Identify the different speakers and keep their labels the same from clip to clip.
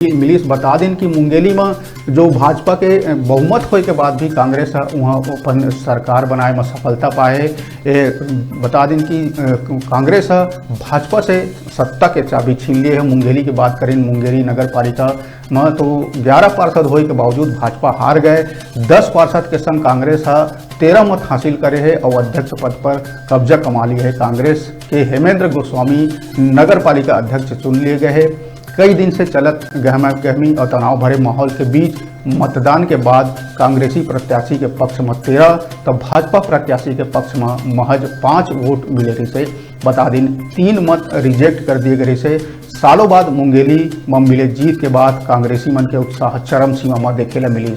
Speaker 1: मिलीस। बता दें कि मुंगेली में जो भाजपा के बहुमत होए के बाद भी कांग्रेस वहाँ अपन सरकार बनाए में सफलता पाए। बता दें कि कांग्रेस भाजपा से सत्ता के चाबी छीन लिए है। मुंगेली की बात करें, मुंगेली नगर पालिका में तो 11 पार्षद होए के बावजूद भाजपा हार गए। 10 पार्षद के संग कांग्रेस 13 मत हासिल करे है और अध्यक्ष पद पर कब्जा कमा लिया है। कांग्रेस के हेमेंद्र गोस्वामी नगर पालिका अध्यक्ष चुन लिए गए हैं। कई दिन से चलत गहमा गहमी और तनाव भरे माहौल के बीच मतदान के बाद कांग्रेसी प्रत्याशी के पक्ष में 13 तो भाजपा प्रत्याशी के पक्ष में महज 5 वोट मिले रही से। बता दें 3 मत रिजेक्ट कर दिए गए से। सालों बाद मुंगेली में मिले जीत के बाद कांग्रेसी मन के उत्साह चरम सीमा में देखे मिली।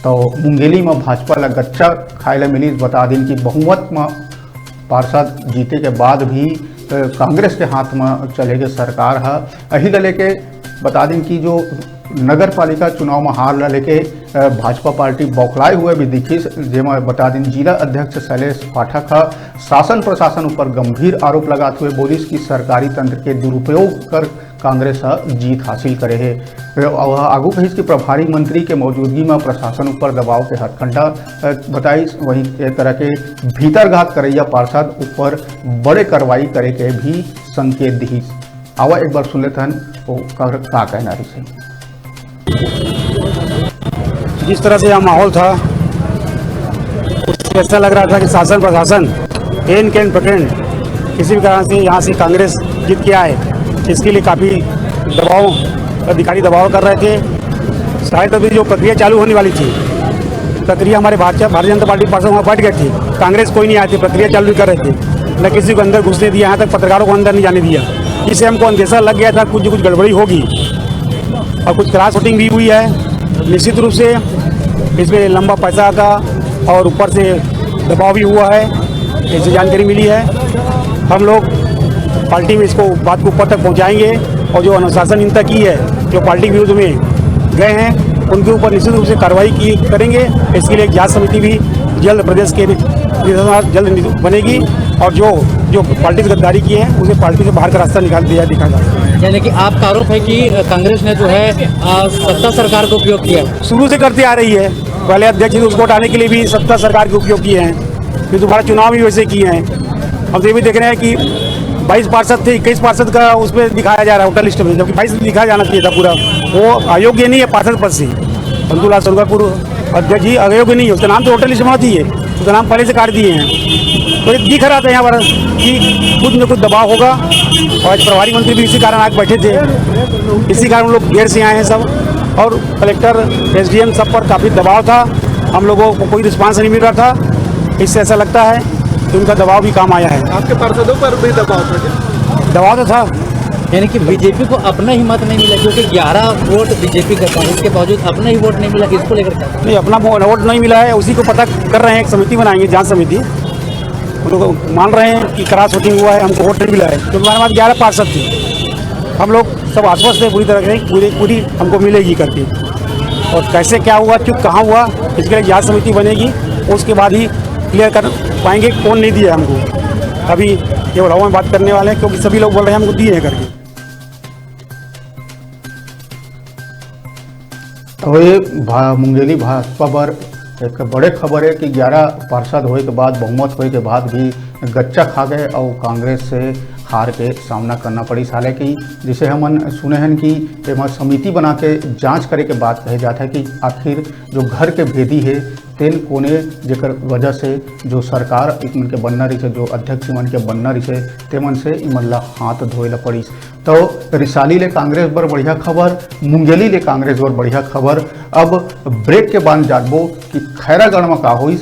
Speaker 1: तो मुंगेली में भाजपा ला गच्चा खाए मिली। बता दें कि बहुमत में पार्षद जीते के बाद भी कांग्रेस के हाथ में चले गए सरकार है। यही लेके बता दें कि जो नगर पालिका चुनाव में हार ला लेके भाजपा पार्टी बौखलाए हुए भी दिखी। जेमें बता दें जिला अध्यक्ष शैलेश पाठक शासन प्रशासन ऊपर गंभीर आरोप लगाते हुए बोलिस कि सरकारी तंत्र के दुरुपयोग कर कांग्रेस जीत हासिल करे है। आगू कहिस कि प्रभारी मंत्री के मौजूदगी में प्रशासन ऊपर दबाव के हथकंडा बताइस। वहीं एक तरह के भीतरघात करैया पार्षद ऊपर बड़े कार्रवाई करे के भी संकेत दिहिस। आवा एक बार सुन लेते हैं वो का कहना रही।
Speaker 2: जिस तरह से यह माहौल था उससे ऐसा लग रहा था कि शासन प्रशासन एन कैन प्रकरण किसी भी तरह से यहाँ से कांग्रेस जीत के आए, इसके लिए काफ़ी दबाव अधिकारी दबाव कर रहे थे। शायद अभी जो प्रक्रिया चालू होने वाली थी, प्रक्रिया हमारे भारतीय जनता पार्टी पार्षद वहाँ बैठ गए थे। कांग्रेस कोई नहीं आए थे, प्रक्रिया चालू कर रहे थे, न किसी को अंदर घुसने दिया, यहाँ तक पत्रकारों को अंदर नहीं जाने दिया। इससे हमको अंदेशा लग गया था कुछ गड़बड़ी होगी और कुछ क्रॉस वोटिंग भी हुई है। निश्चित रूप से इसमें लंबा पैसा का और ऊपर से दबाव भी हुआ है, ऐसी जानकारी मिली है। हम लोग पार्टी में इसको बात को ऊपर तक पहुंचाएंगे और जो अनुशासनहीनता की है, जो पार्टी के विरुद्ध में गए हैं, उनके ऊपर निश्चित रूप से कार्रवाई करेंगे। इसके लिए एक जांच समिति भी जल्द प्रदेश के जल्द बनेगी और जो पार्टी से गद्दारी की है उसे पार्टी से बाहर का रास्ता निकाल दिया दिखा जाएगा।
Speaker 3: यानी कि आपका आरोप है कि कांग्रेस ने जो है सत्ता सरकार का उपयोग किया,
Speaker 2: शुरू से करती आ रही है। पहले अध्यक्ष जी उसको हटाने के लिए भी सत्ता सरकार के उपयोग किए हैं, फिर दोबारा चुनाव भी वैसे किए हैं। हम तो ये भी देख रहे हैं कि 22 पार्षद थे, 21 पार्षद का उसमें दिखाया जा रहा है वोटर लिस्ट में, जबकि 22 दिखाया जाना चाहिए था पूरा। वो अयोग्य नहीं है पार्षद पद से। पंतुलाल सोनगरपुर अध्यक्ष जी अयोग्य नहीं है, उसका नाम तो वोटर लिस्ट में होती है, उसका नाम पहले से काट दिए हैं। तो ये दिख रहा था यहाँ पर कि कुछ न कुछ दबाव होगा और आज प्रभारी मंत्री भी इसी कारण आके बैठे थे। इसी कारण हम लोग देर से आए हैं सब, और कलेक्टर एसडीएम सब पर काफ़ी दबाव था। हम लोगों को कोई रिस्पांस नहीं मिल रहा था। इससे ऐसा लगता है कि उनका दबाव भी काम आया है।
Speaker 4: आपके पार्षदों पर भी दबाव था?
Speaker 2: दबाव तो था।
Speaker 3: यानी कि बीजेपी को अपना ही मत नहीं मिला, क्योंकि 11 वोट बीजेपी का था, इसके बावजूद अपना ही वोट नहीं मिला। इसको लेकर
Speaker 2: नहीं, अपना वोट नहीं मिला है, उसी को पता कर रहे हैं। एक समिति बनाएंगे, जांच समिति। उन लोग मान रहे हैं कि क्रॉस वोटिंग हुआ है, हमको वोट नहीं मिला है, क्योंकि हमारे पास 11 पार्षद थे। हम लोग सब आश्वस्त थे पूरी तरह से, पूरी हमको मिलेगी करके। और कैसे क्या हुआ, चुप कहाँ हुआ, इसके लिए जांच समिति बनेगी, उसके बाद ही क्लियर कर पाएंगे कौन नहीं दिया हमको। अभी केवल हवा में बात करने वाले हैं, क्योंकि सभी लोग बोल रहे हैं हमको दिए हैं करके।
Speaker 1: तो ये मुंगेली भाजपा पर एक बड़े खबर है कि 11 पार्षद होए के बाद, बहुमत होए के बाद भी गच्चा खा गए और कांग्रेस से हार के सामना करना पड़ी। हालांकि जिसे हम सुने हैं कि एम समिति बना के जांच करे के बाद कहे जाता है कि आखिर जो घर के भेदी है तेन कोने जेकर वजह से जो सरकार इमन के बनना रही, जो अध्यक्ष इमन के बनना रही, तेमन से इमन ला हाथ धोए ला पड़ी। तो रिसाली ले कांग्रेस बर बढ़िया खबर, मुंगेली ले कांग्रेस बर बढ़िया खबर। अब ब्रेक के बाद जानबो कि खैरागढ़ में का हुई